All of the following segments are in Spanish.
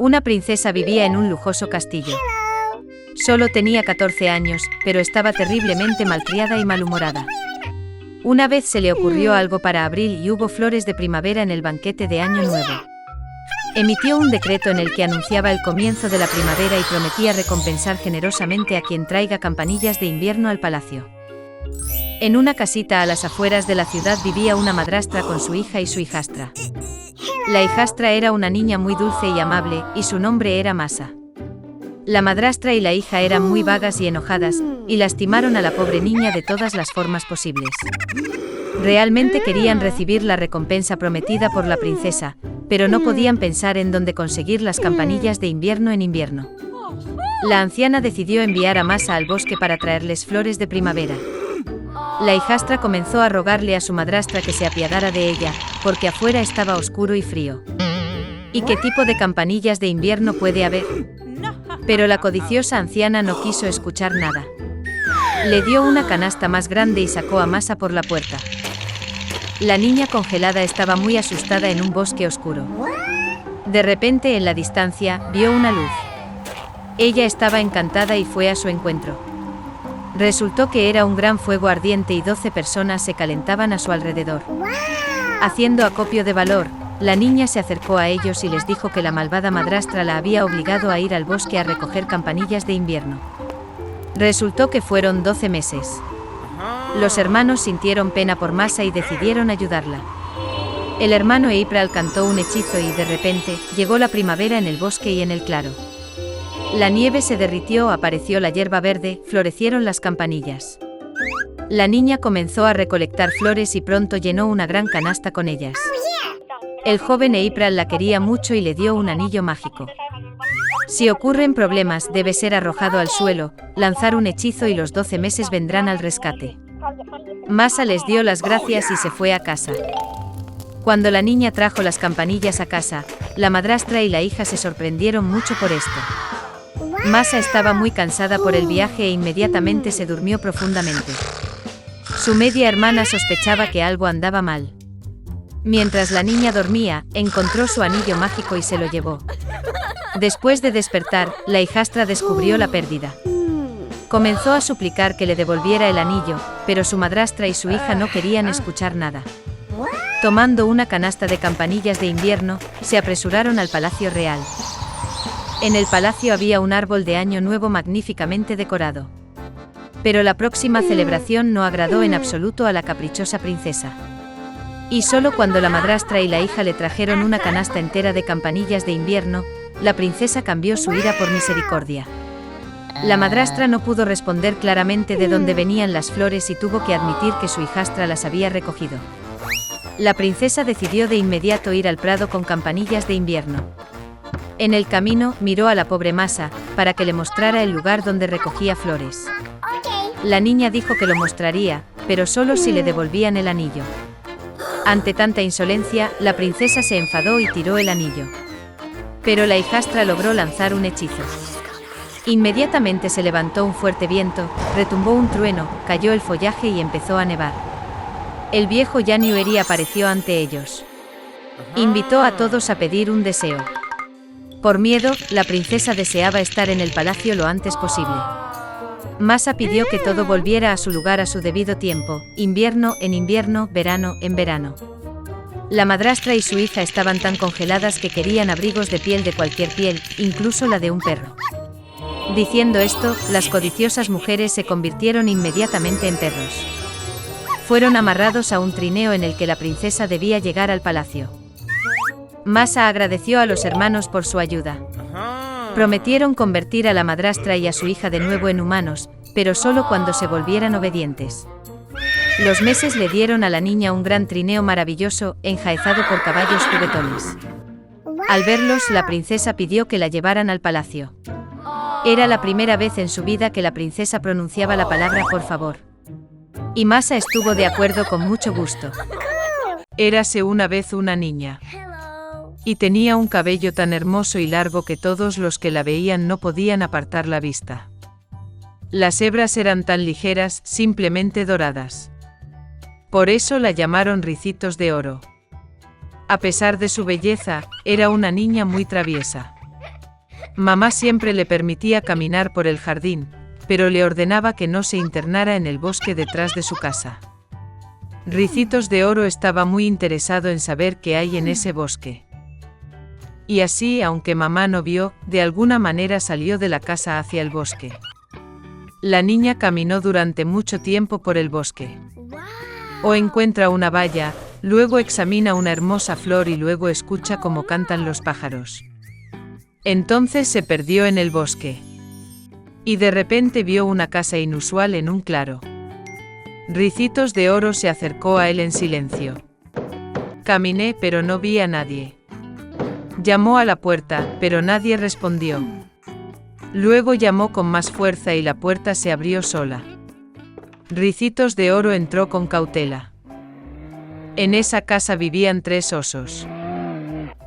Una princesa vivía en un lujoso castillo. Solo tenía 14 años, pero estaba terriblemente malcriada y malhumorada. Una vez se le ocurrió algo para abril y hubo flores de primavera en el banquete de Año Nuevo. Emitió un decreto en el que anunciaba el comienzo de la primavera y prometía recompensar generosamente a quien traiga campanillas de invierno al palacio. En una casita a las afueras de la ciudad vivía una madrastra con su hija y su hijastra. La hijastra era una niña muy dulce y amable, y su nombre era Masa. La madrastra y la hija eran muy vagas y enojadas, y lastimaron a la pobre niña de todas las formas posibles. Realmente querían recibir la recompensa prometida por la princesa, pero no podían pensar en dónde conseguir las campanillas de invierno en invierno. La anciana decidió enviar a Masa al bosque para traerles flores de primavera. La hijastra comenzó a rogarle a su madrastra que se apiadara de ella, porque afuera estaba oscuro y frío. ¿Y qué tipo de campanillas de invierno puede haber? Pero la codiciosa anciana no quiso escuchar nada. Le dio una canasta más grande y sacó a Masa por la puerta. La niña congelada estaba muy asustada en un bosque oscuro. De repente, en la distancia, vio una luz. Ella estaba encantada y fue a su encuentro. Resultó que era un gran fuego ardiente y 12 personas se calentaban a su alrededor. Haciendo acopio de valor, la niña se acercó a ellos y les dijo que la malvada madrastra la había obligado a ir al bosque a recoger campanillas de invierno. Resultó que fueron 12 meses. Los hermanos sintieron pena por Masa y decidieron ayudarla. El hermano April cantó un hechizo y de repente, llegó la primavera en el bosque y en el claro. La nieve se derritió, apareció la hierba verde, florecieron las campanillas. La niña comenzó a recolectar flores y pronto llenó una gran canasta con ellas. El joven April la quería mucho y le dio un anillo mágico. Si ocurren problemas, debe ser arrojado al suelo, lanzar un hechizo y los 12 meses vendrán al rescate. Masa les dio las gracias y se fue a casa. Cuando la niña trajo las campanillas a casa, la madrastra y la hija se sorprendieron mucho por esto. Masa estaba muy cansada por el viaje e inmediatamente se durmió profundamente. Su media hermana sospechaba que algo andaba mal. Mientras la niña dormía, encontró su anillo mágico y se lo llevó. Después de despertar, la hijastra descubrió la pérdida. Comenzó a suplicar que le devolviera el anillo, pero su madrastra y su hija no querían escuchar nada. Tomando una canasta de campanillas de invierno, se apresuraron al palacio real. En el palacio había un árbol de Año Nuevo magníficamente decorado. Pero la próxima celebración no agradó en absoluto a la caprichosa princesa. Y solo cuando la madrastra y la hija le trajeron una canasta entera de campanillas de invierno, la princesa cambió su ira por misericordia. La madrastra no pudo responder claramente de dónde venían las flores y tuvo que admitir que su hijastra las había recogido. La princesa decidió de inmediato ir al prado con campanillas de invierno. En el camino, miró a la pobre Masa, para que le mostrara el lugar donde recogía flores. La niña dijo que lo mostraría, pero solo si le devolvían el anillo. Ante tanta insolencia, la princesa se enfadó y tiró el anillo. Pero la hijastra logró lanzar un hechizo. Inmediatamente se levantó un fuerte viento, retumbó un trueno, cayó el follaje y empezó a nevar. El viejo January apareció ante ellos. Invitó a todos a pedir un deseo. Por miedo, la princesa deseaba estar en el palacio lo antes posible. Masa pidió que todo volviera a su lugar a su debido tiempo, invierno en invierno, verano en verano. La madrastra y su hija estaban tan congeladas que querían abrigos de piel de cualquier piel, incluso la de un perro. Diciendo esto, las codiciosas mujeres se convirtieron inmediatamente en perros. Fueron amarrados a un trineo en el que la princesa debía llegar al palacio. Masa agradeció a los hermanos por su ayuda. Prometieron convertir a la madrastra y a su hija de nuevo en humanos, pero solo cuando se volvieran obedientes. Los meses le dieron a la niña un gran trineo maravilloso, enjaezado por caballos juguetones. Al verlos, la princesa pidió que la llevaran al palacio. Era la primera vez en su vida que la princesa pronunciaba la palabra por favor. Y Masa estuvo de acuerdo con mucho gusto. Érase una vez una niña. Y tenía un cabello tan hermoso y largo que todos los que la veían no podían apartar la vista. Las hebras eran tan ligeras, simplemente doradas. Por eso la llamaron Ricitos de Oro. A pesar de su belleza, era una niña muy traviesa. Mamá siempre le permitía caminar por el jardín, pero le ordenaba que no se internara en el bosque detrás de su casa. Ricitos de Oro estaba muy interesado en saber qué hay en ese bosque. Y así, aunque mamá no vio, de alguna manera salió de la casa hacia el bosque. La niña caminó durante mucho tiempo por el bosque. O encuentra una valla, luego examina una hermosa flor y luego escucha cómo cantan los pájaros. Entonces se perdió en el bosque. Y de repente vio una casa inusual en un claro. Ricitos de Oro se acercó a él en silencio. Caminé, pero no vi a nadie. Llamó a la puerta, pero nadie respondió. Luego llamó con más fuerza y la puerta se abrió sola. Ricitos de Oro entró con cautela. En esa casa vivían 3 osos.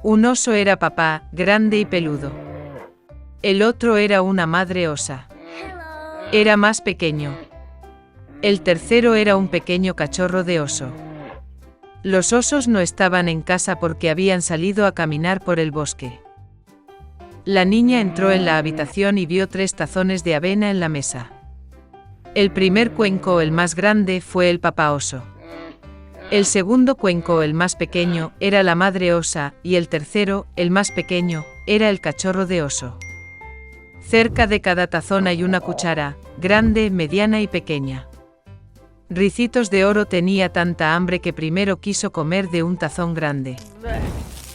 Un oso era papá, grande y peludo. El otro era una madre osa. Era más pequeño. El tercero era un pequeño cachorro de oso. Los osos no estaban en casa porque habían salido a caminar por el bosque. La niña entró en la habitación y vio 3 tazones de avena en la mesa. El primer cuenco, el más grande, fue el papá oso. El segundo cuenco, el más pequeño, era la madre osa, y el tercero, el más pequeño, era el cachorro de oso. Cerca de cada tazón hay una cuchara, grande, mediana y pequeña. Ricitos de Oro tenía tanta hambre que primero quiso comer de un tazón grande.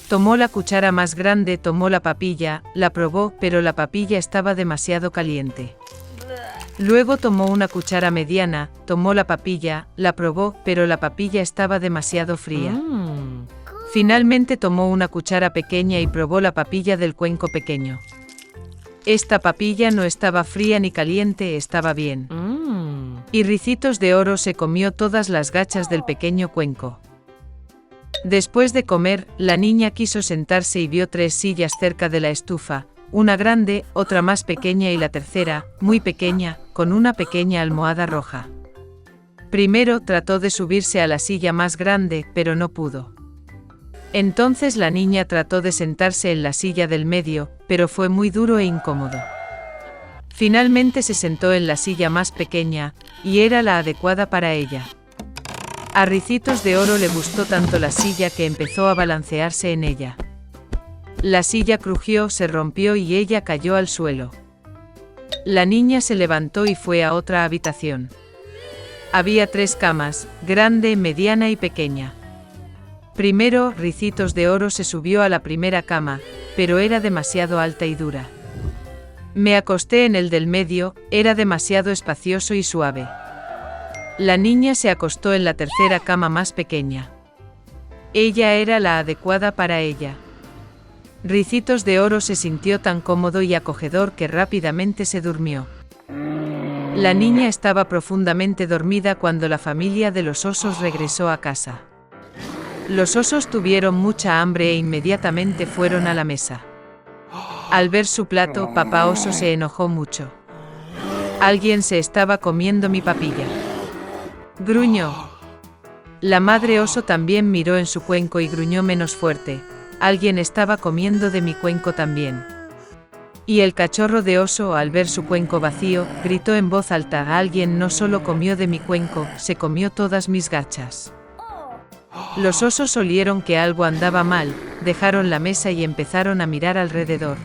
Tomó la cuchara más grande, tomó la papilla, la probó, pero la papilla estaba demasiado caliente. Luego tomó una cuchara mediana, tomó la papilla, la probó, pero la papilla estaba demasiado fría. Finalmente tomó una cuchara pequeña y probó la papilla del cuenco pequeño. Esta papilla no estaba fría ni caliente, estaba bien. Y Ricitos de Oro se comió todas las gachas del pequeño cuenco. Después de comer, la niña quiso sentarse y vio 3 sillas cerca de la estufa, una grande, otra más pequeña y la tercera, muy pequeña, con una pequeña almohada roja. Primero trató de subirse a la silla más grande, pero no pudo. Entonces la niña trató de sentarse en la silla del medio, pero fue muy duro e incómodo. Finalmente se sentó en la silla más pequeña, y era la adecuada para ella. A Ricitos de Oro le gustó tanto la silla que empezó a balancearse en ella. La silla crujió, se rompió y ella cayó al suelo. La niña se levantó y fue a otra habitación. Había 3 camas, grande, mediana y pequeña. Primero, Ricitos de Oro se subió a la primera cama, pero era demasiado alta y dura. Me acosté en el del medio, era demasiado espacioso y suave. La niña se acostó en la tercera cama más pequeña. Ella era la adecuada para ella. Ricitos de Oro se sintió tan cómodo y acogedor que rápidamente se durmió. La niña estaba profundamente dormida cuando la familia de los osos regresó a casa. Los osos tuvieron mucha hambre e inmediatamente fueron a la mesa. Al ver su plato, papá oso se enojó mucho. Alguien se estaba comiendo mi papilla. Gruñó. La madre oso también miró en su cuenco y gruñó menos fuerte. Alguien estaba comiendo de mi cuenco también. Y el cachorro de oso, al ver su cuenco vacío, gritó en voz alta: alguien no solo comió de mi cuenco, se comió todas mis gachas. Los osos olieron que algo andaba mal, dejaron la mesa y empezaron a mirar alrededor.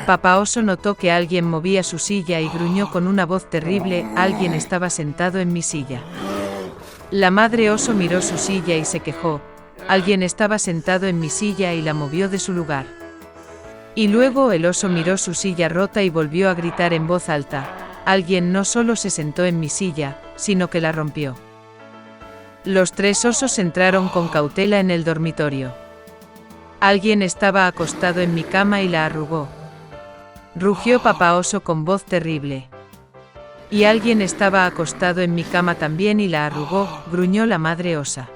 Papá oso notó que alguien movía su silla y gruñó con una voz terrible: alguien estaba sentado en mi silla. La madre oso miró su silla y se quejó: alguien estaba sentado en mi silla y la movió de su lugar. Y luego el oso miró su silla rota y volvió a gritar en voz alta: alguien no solo se sentó en mi silla, sino que la rompió. Los 3 osos entraron con cautela en el dormitorio. Alguien estaba acostado en mi cama y la arrugó. Rugió papá oso con voz terrible. Y alguien estaba acostado en mi cama también y la arrugó, gruñó la madre osa.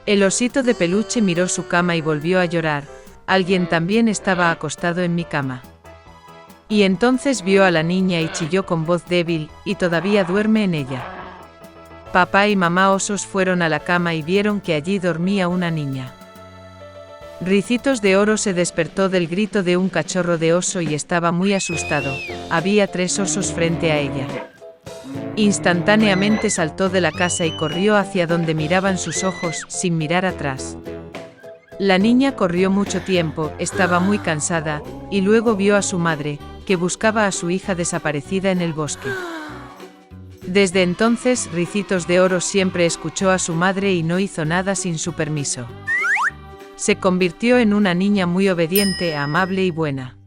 El osito de peluche miró su cama y volvió a llorar: alguien también estaba acostado en mi cama. Y entonces vio a la niña y chilló con voz débil: y todavía duerme en ella. Papá y mamá osos fueron a la cama y vieron que allí dormía una niña. Ricitos de Oro se despertó del grito de un cachorro de oso y estaba muy asustado. Había 3 osos frente a ella. Instantáneamente saltó de la casa y corrió hacia donde miraban sus ojos, sin mirar atrás. La niña corrió mucho tiempo, estaba muy cansada, y luego vio a su madre, que buscaba a su hija desaparecida en el bosque. Desde entonces, Ricitos de Oro siempre escuchó a su madre y no hizo nada sin su permiso. Se convirtió en una niña muy obediente, amable y buena.